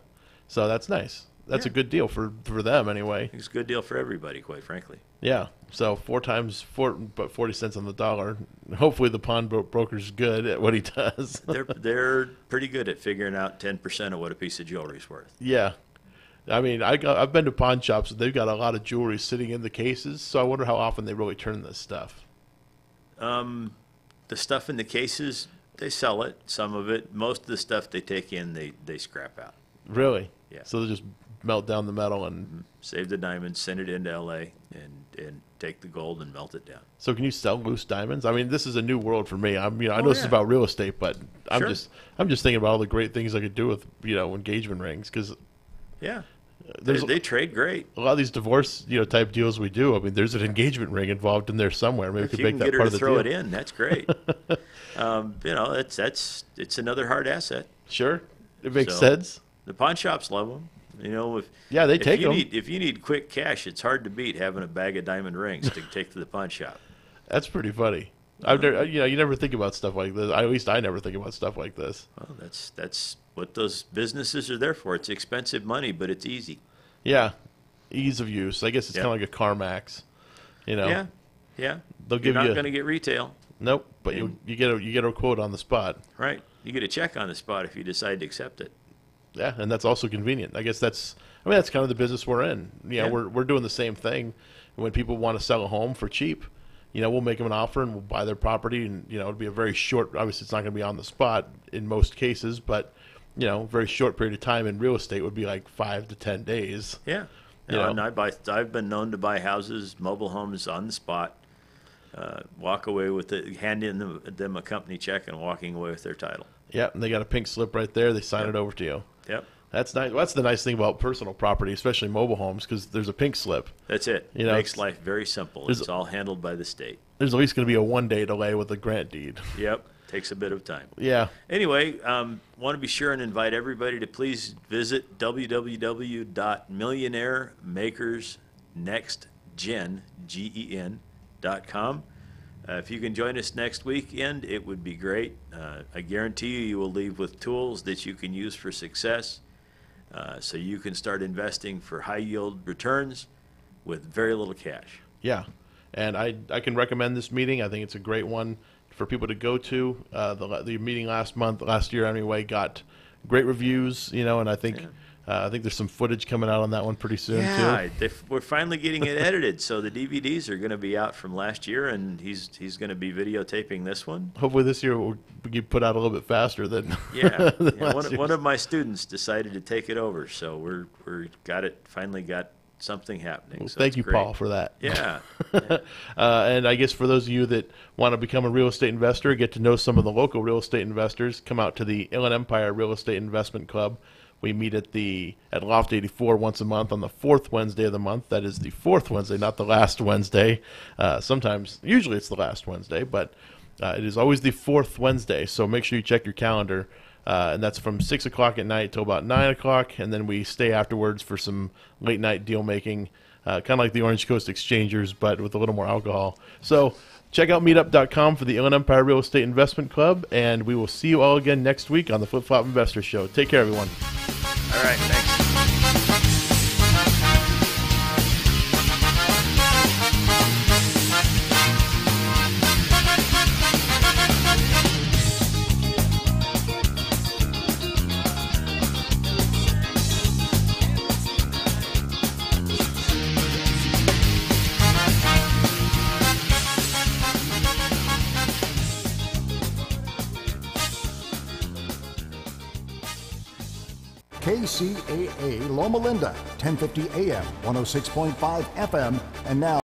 So that's nice. That's a good deal for them anyway. It's a good deal for everybody, quite frankly. Yeah. So 4 times, but 40 cents on the dollar. Hopefully the pawn broker's good at what he does. They're pretty good at figuring out 10% of what a piece of jewelry is worth. Yeah. I mean, I've been to pawn shops, and they've got a lot of jewelry sitting in the cases, so I wonder how often they really turn this stuff. The stuff in the cases, they sell it, some of it. Most of the stuff they take in, they scrap out. Really? Yeah. So they just melt down the metal and... Save the diamonds, send it into L.A., and take the gold and melt it down. So can you sell loose diamonds? I mean, this is a new world for me. I know this is about real estate, but I'm Sure. I'm just thinking about all the great things I could do with, engagement rings, because... Yeah. There's They trade great. a lot of these divorce, type deals we do. I mean, there's an engagement ring involved in there somewhere. Maybe we If could you make can that get her part to of the throw deal. it in, that's great. It's another hard asset. Sure, it makes So- sense. The pawn shops love them. They take them. If you need quick cash, it's hard to beat having a bag of diamond rings to take to the pawn shop. That's pretty funny. I've never, you never think about stuff like this. At least I never think about stuff like this. Well, that's what those businesses are there for. It's expensive money, but it's easy. Yeah, ease of use. I guess it's Yep. kind of like a CarMax. Yeah. They'll You're give not you. going to get retail, Nope, but you get a quote on the spot. right? You get a check on the spot if you decide to accept it. Yeah, and that's also convenient. I guess that's kind of the business we're in. Yeah. We're doing the same thing. When people want to sell a home for cheap, we'll make them an offer and we'll buy their property, and it'll be a very short. Obviously, it's not going to be on the spot in most cases, but very short period of time in real estate would be like 5 to 10 days. Yeah. And I've been known to buy houses, mobile homes on the spot, walk away with it, handing them a company check and walking away with their title. Yeah, and they got a pink slip right there. They sign it over to you. Yep. That's nice. That's the nice thing about personal property, especially mobile homes, because there's a pink slip. That's it. Makes life very simple. there's- It's all handled by the state. There's at least going to be a 1-day delay with the grant deed. Yep. Takes a bit of time. Yeah. Anyway, want to be sure and invite everybody to please visit www.millionairemakersnextgen.com. If you can join us next weekend, it would be great. I guarantee you will leave with tools that you can use for success, so you can start investing for high yield returns with very little cash. Yeah, and I can recommend this meeting. I think it's a great one for people to go to. The meeting last year anyway, got great reviews, and I think there's some footage coming out on that one pretty soon too. We're finally getting it edited, so the DVDs are going to be out from last year, and he's going to be videotaping this one. Hopefully this year will get put out a little bit faster than than One of my students decided to take it over, so we're finally got something happening. Well, so thank you, great. Paul, for that. Yeah. And I guess for those of you that want to become a real estate investor, get to know some of the local real estate investors, come out to the Inland Empire Real Estate Investment Club. We meet at Loft 84 once a month on the fourth Wednesday of the month. That is the fourth Wednesday, not the last Wednesday. Usually it's the last Wednesday, but it is always the fourth Wednesday. So make sure you check your calendar. And that's from 6 o'clock at night till about 9 o'clock. And then we stay afterwards for some late night deal making, kind of like the Orange Coast Exchangers, but with a little more alcohol. So check out meetup.com for the Inland Empire Real Estate Investment Club. And we will see you all again next week on the Flip Flop Investor Show. Take care, everyone. All right, thanks. KCAA Loma Linda, 1050 AM, 106.5 FM, and now